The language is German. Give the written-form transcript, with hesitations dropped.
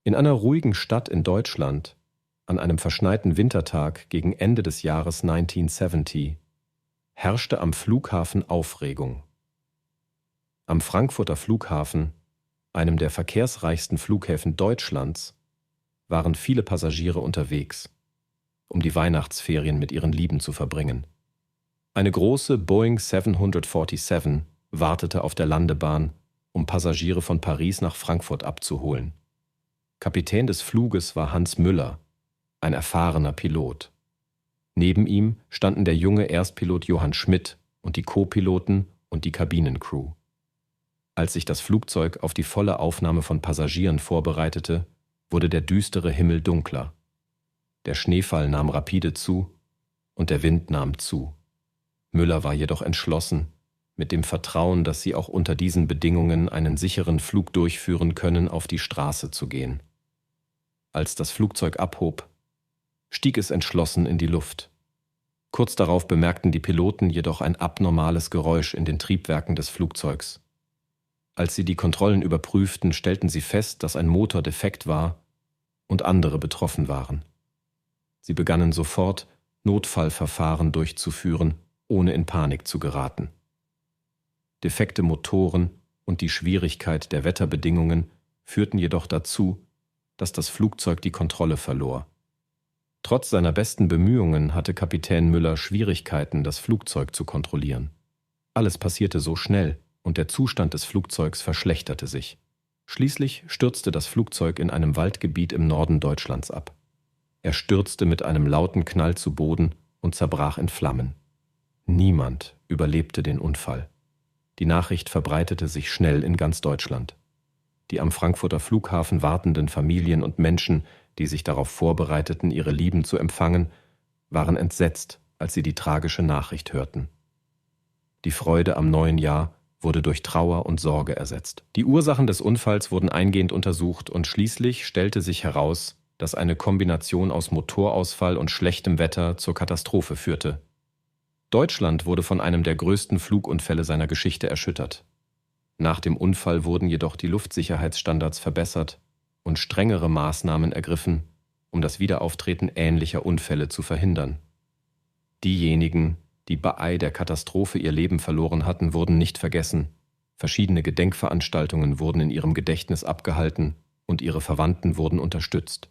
In einer ruhigen Stadt in Deutschland, an einem verschneiten Wintertag gegen Ende des Jahres 1970, herrschte am Flughafen Aufregung. Am Frankfurter Flughafen, einem der verkehrsreichsten Flughäfen Deutschlands, waren viele Passagiere unterwegs, um die Weihnachtsferien mit ihren Lieben zu verbringen. Eine große Boeing 747 wartete auf der Landebahn, um Passagiere von Paris nach Frankfurt abzuholen. Kapitän des Fluges war Hans Müller, ein erfahrener Pilot. Neben ihm standen der junge Erstpilot Johann Schmidt und die Co-Piloten und die Kabinencrew. Als sich das Flugzeug auf die volle Aufnahme von Passagieren vorbereitete, wurde der düstere Himmel dunkler. Der Schneefall nahm rapide zu und der Wind nahm zu. Müller war jedoch entschlossen, mit dem Vertrauen, dass sie auch unter diesen Bedingungen einen sicheren Flug durchführen können, auf die Straße zu gehen. Als das Flugzeug abhob, stieg es entschlossen in die Luft. Kurz darauf bemerkten die Piloten jedoch ein abnormales Geräusch in den Triebwerken des Flugzeugs. Als sie die Kontrollen überprüften, stellten sie fest, dass ein Motor defekt war und andere betroffen waren. Sie begannen sofort, Notfallverfahren durchzuführen, ohne in Panik zu geraten. Defekte Motoren und die Schwierigkeit der Wetterbedingungen führten jedoch dazu, dass das Flugzeug die Kontrolle verlor. Trotz seiner besten Bemühungen hatte Kapitän Müller Schwierigkeiten, das Flugzeug zu kontrollieren. Alles passierte so schnell und der Zustand des Flugzeugs verschlechterte sich. Schließlich stürzte das Flugzeug in einem Waldgebiet im Norden Deutschlands ab. Er stürzte mit einem lauten Knall zu Boden und zerbrach in Flammen. Niemand überlebte den Unfall. Die Nachricht verbreitete sich schnell in ganz Deutschland. Die am Frankfurter Flughafen wartenden Familien und Menschen, die sich darauf vorbereiteten, ihre Lieben zu empfangen, waren entsetzt, als sie die tragische Nachricht hörten. Die Freude am neuen Jahr wurde durch Trauer und Sorge ersetzt. Die Ursachen des Unfalls wurden eingehend untersucht und schließlich stellte sich heraus, dass eine Kombination aus Motorausfall und schlechtem Wetter zur Katastrophe führte. Deutschland wurde von einem der größten Flugunfälle seiner Geschichte erschüttert. Nach dem Unfall wurden jedoch die Luftsicherheitsstandards verbessert und strengere Maßnahmen ergriffen, um das Wiederauftreten ähnlicher Unfälle zu verhindern. Diejenigen, die bei der Katastrophe ihr Leben verloren hatten, wurden nicht vergessen. Verschiedene Gedenkveranstaltungen wurden in ihrem Gedächtnis abgehalten und ihre Verwandten wurden unterstützt.